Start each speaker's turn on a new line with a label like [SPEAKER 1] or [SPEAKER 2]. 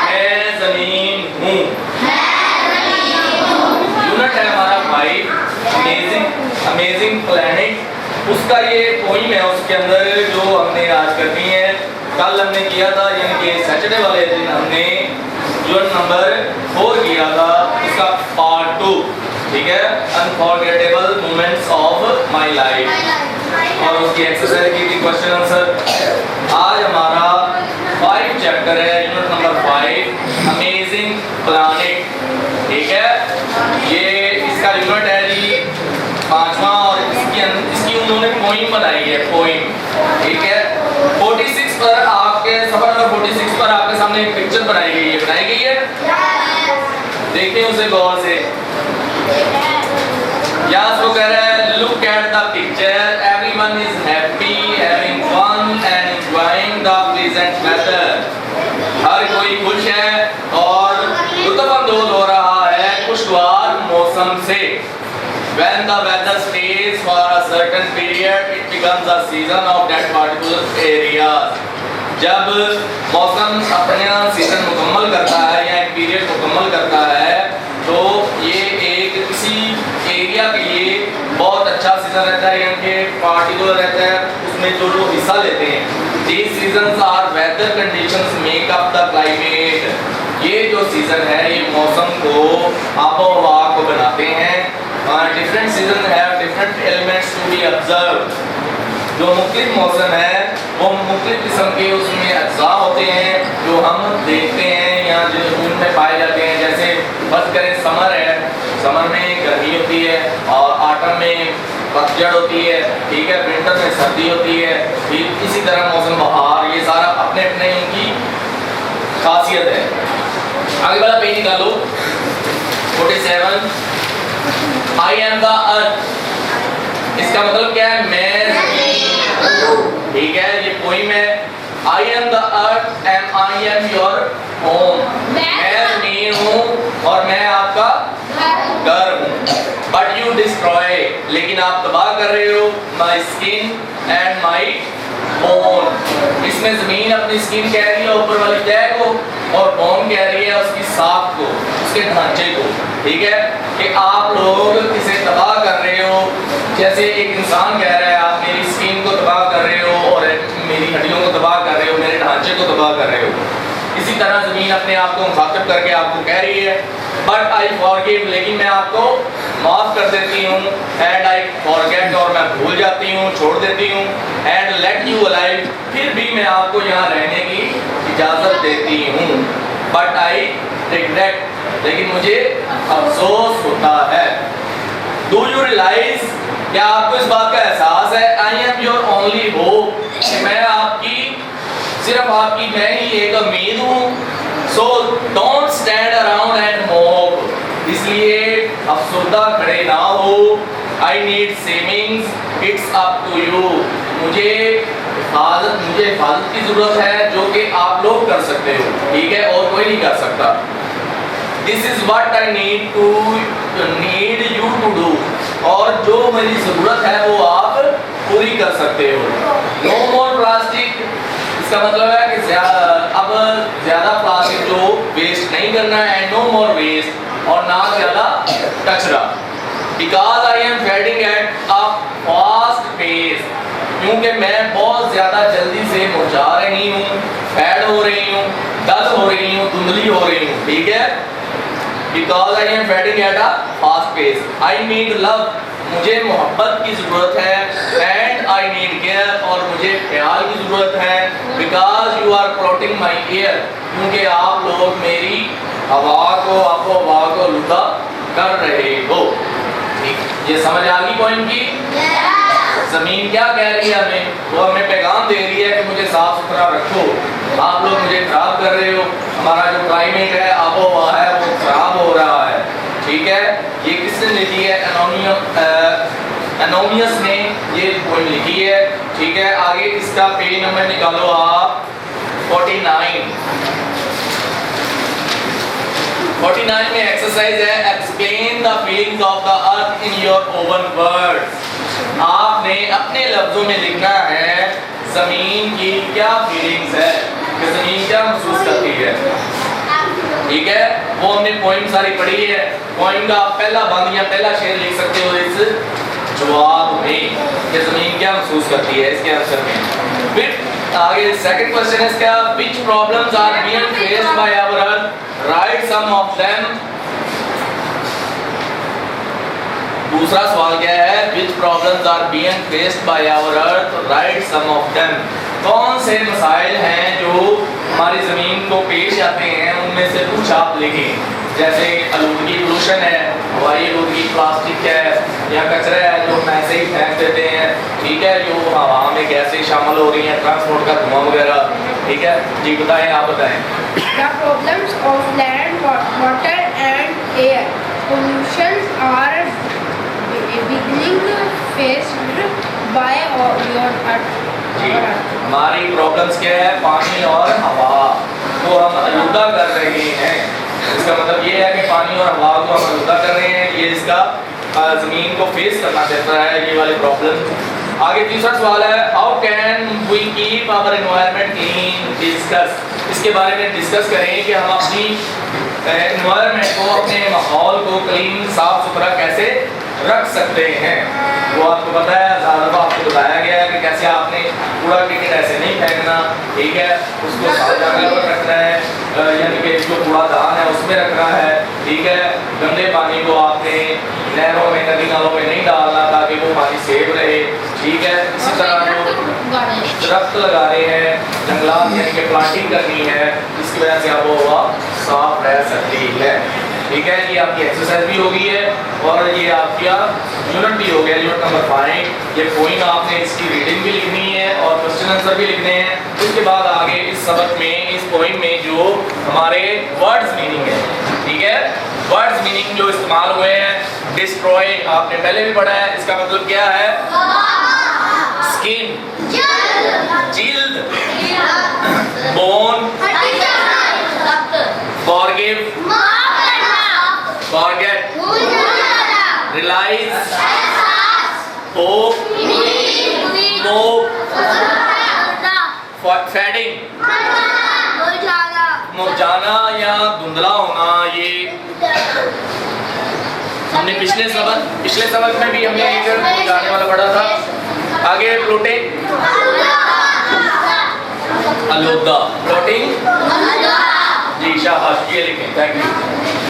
[SPEAKER 1] मैं जमीन हूँ। यूनिट है हमारा 5 अमेजिंग प्लैनेट। उसका ये पोइम है, उसके अंदर जो हमने आज करनी है, कल हमने किया था, यानी कि सैटरडे वाले दिन हमने यूनिट नंबर 4 किया था, इसका पार्ट 2, ठीक है, unforgettable moments of my life, और उसकी एक्सरसाइज की थी क्वेश्चन आंसर। आज हमारा 5 चैप्टर है, यूनिट नंबर 5 अमेजिंग प्लैनेट, ठीक है। ये इसका यूनिट है जी 5वां, और इसकी उन्होंने पोइम बनाई है, पोइम, ठीक है। 46 पर आपके सफर नंबर 46 पर आपके सामने एक पिक्चर बनाई गई है, देखिए उसे गौर से। यहाँ वो कह रहा है, look at the picture, everyone is happy, having fun and enjoying the pleasant weather. हर कोई खुश है और लुत्फानंदोज हो रहा है खुशगवार मौसम से। When the weather stays for a certain period, it becomes a season of that particular area. जब मौसम अपना सीजन मुकम्मल करता है या एक पीरियड मुकम्मल करता है, तो ये एक किसी एरिया के लिए बहुत अच्छा सीजन रहता है, यानी कि पार्टिकुलर रहता है, उसमें जो लोग हिस्सा लेते हैं। These seasons are weather conditions make up the climate। ये जो सीजन है, ये मौसम को, आबो हवा को बनाते हैं। डिफरेंट सीजन है, different elements to be observe. जो मुख्तलिफ मौसम है वो मुख्तलिफ किस्म के उसमें अज्जा होते हैं जो हम देखते हैं या जो उनमें पाए जाते हैं। जैसे फर्स्ट करें समर है, समर में गर्मी होती है, और ऑटम में पतझड़ होती है, ठीक है, विंटर में सर्दी होती है, ठीक इसी तरह मौसम बहार, ये सारा अपने अपने उनकी खासियत है। आगे वाला पेज निकालो, 47। आई एम द अर्थ, इसका मतलब क्या है? मैं जमीन, ठीक है, ये पोइम है। I am the earth and I am your home, मैं जमीन हूँ और मैं आपका घर हूँ। बट यू डिस्ट्रॉय, लेकिन आप तबाह कर रहे हो, my skin and my bone. इसमें जमीन अपनी स्किन कह रही है ऊपर वाली तह को, और बोन कह रही है उसकी साख को, उसके ढांचे को, ठीक है, कि आप लोग इसे तबाह कर रहे हो। जैसे एक इंसान कह रहा है, आप मेरी स्किन को तबाह कर रहे हो और मेरी हड्डियों को तबाह कर रहे हो, मेरे ढांचे को तबाह कर रहे हो। इसी तरह जमीन अपने आप को मुखातिब करके आपको कह रही है, बट आई फॉरगिव, लेकिन मैं आपको माफ कर देती हूँ, एंड आई फॉरगेट, और मैं भूल जाती हूँ, छोड़ देती हूँ, एंड लेट यू अलाइव, फिर भी मैं आपको यहाँ रहने की इजाज़त देती हूँ, बट आई रिग्रेट, लेकिन मुझे अफसोस होता है। डू यू रियलाइज, क्या आपको इस बात का एहसास है? I am your only hope, मैं आपकी, सिर्फ आपकी मैं ही एक उम्मीद हूँ। So don't stand around and mock, इसलिए अफसरदा खड़े ना हो। I need savings, it's up to you, मुझे हिफाजत की जरूरत है, जो कि आप लोग कर सकते हो, ठीक है, और कोई नहीं कर सकता। This is what I need you to do, और जो मेरी जरूरत है वो आप पूरी कर सकते हो। नो मोर प्लास्टिक, इसका मतलब है कि अब ज्यादा प्लास्टिक जो वेस्ट नहीं करना है, एंड नो मोर वेस्ट, और ना ज्यादा कचरा। Because I am fading at a fast pace, क्योंकि मैं बहुत ज्यादा जल्दी से मुरझा रही हूँ, फैड हो रही हूँ, डल हो रही हूँ, धुंधली हो रही हूँ, ठीक है। Because I am fading at a fast pace, I need love, मुझे मोहब्बत की ज़रूरत है, एंड आई नीड केयर, और मुझे ख्याल की ज़रूरत है। Because you are protecting my air, क्योंकि आप लोग मेरी हवा को, आपको हवा को लुटा कर रहे हो। ठीक, ये समझ आ गई पॉइंट की? जमीन क्या कह रही है हमें? वो हमें पैगाम दे रही है कि मुझे साफ सुथरा रखो, आप लोग मुझे खराब कर रहे हो, हमारा जो क्लाइमेट है, आबो हवा है, वो खराब हो रहा है, ठीक है। ये किसने लिखी है? एनोनियस ने ये पोएम लिखी है, ठीक है। आगे इसका पेज नंबर निकालो आप, 49 में एक्सरसाइज है, explain the feelings of the earth in your oven words. आपने अपने लफ्जों में लिखना है जमीन की क्या फीलिंग्स है। कि ज़मीन क्या महसूस करती है। ठीक है, वो हमने पोइम सारी पढ़ी है। पोइम का आप पहला बंद या पहला शेर लिख सकते हो इस जवाब में कि ज़मीन क्या महसूस करती है इसके आंसर में। फिर आगे सेकंड क्वेश्चन है इसका, which problems are being faced by our earth, write some of them. दूसरा सवाल क्या है, which problems are being faced by our earth, write some of them. कौन से मसाइल हैं जो हमारी ज़मीन को पेश आते हैं, उनमें से कुछ आप लिखें। जैसे आलूदगी, पोल्यूशन है, हवाई आलूदगी, प्लास्टिक है या कचरा है जो हम ऐसे ही फेंक देते हैं। ठीक है, जो हवा में गैसें शामिल हो रही हैं, ट्रांसपोर्ट का धुआं वगैरह। ठीक है जी, बताएं, आप बताएं।
[SPEAKER 2] The problems of land, water and air pollution are being faced by your earth.
[SPEAKER 1] जी, हमारी प्रॉब्लम्स क्या है, पानी और हवा को हम आलूदा कर रहे हैं। इसका मतलब ये है कि पानी और हवा को हम आलूदा कर रहे हैं, ये इसका ज़मीन को फेस करना चाहता है, ये वाली प्रॉब्लम। आगे तीसरा सवाल है, how can we keep our environment clean, discuss. इसके बारे में डिस्कस करें कि हम अपनी एनवायरनमेंट को, अपने माहौल को क्लीन, साफ सुथरा कैसे रख सकते हैं। वो आपको पता है, ज़्यादा तो आपको बताया गया है कि कैसे आपने कूड़ा क्रिकेट ऐसे नहीं फेंकना। ठीक है, उसको साफ जगह पर रखना है, यानी कि जो कूड़ादान है उसमें रखना है। ठीक है, गंदे पानी को आपने नहरों में, नदी नालों में नहीं डालना ताकि वो पानी सेफ रहे। ठीक है, इसी तरह जो दरख्त लगा रहे हैं, जंगलात यानी कि प्लांटिंग करनी है, जिसकी वजह से आबो हवा साफ रह सकती है। ठीक है, ये आपकी एक्सरसाइज भी हो गई है और ये आपका यूनिट भी हो गया, यूनिट नंबर 5। ये पोइम आपने इसकी रीडिंग भी लिखनी है और क्वेश्चन आंसर भी लिखने हैं। उसके बाद आगे इस सबक में, इस पोइम में जो हमारे वर्ड्स मीनिंग है, ठीक है, वर्ड्स मीनिंग जो इस्तेमाल हुए हैं, डिस्ट्रॉय आपने पहले भी पढ़ा है, इसका मतलब क्या है, स्किन, जिल्द, bone, forgive, forget, realize, hope, hope, fading, मुरझाना या धुंधला होना। ये हमने पिछले सबक में भी हमने एक गाने वाला पढ़ा था। आगे फ्लोटिंग, आलूदा, फ्लोटिंग, जी शाबाश, ये लिखें, थैंक यू।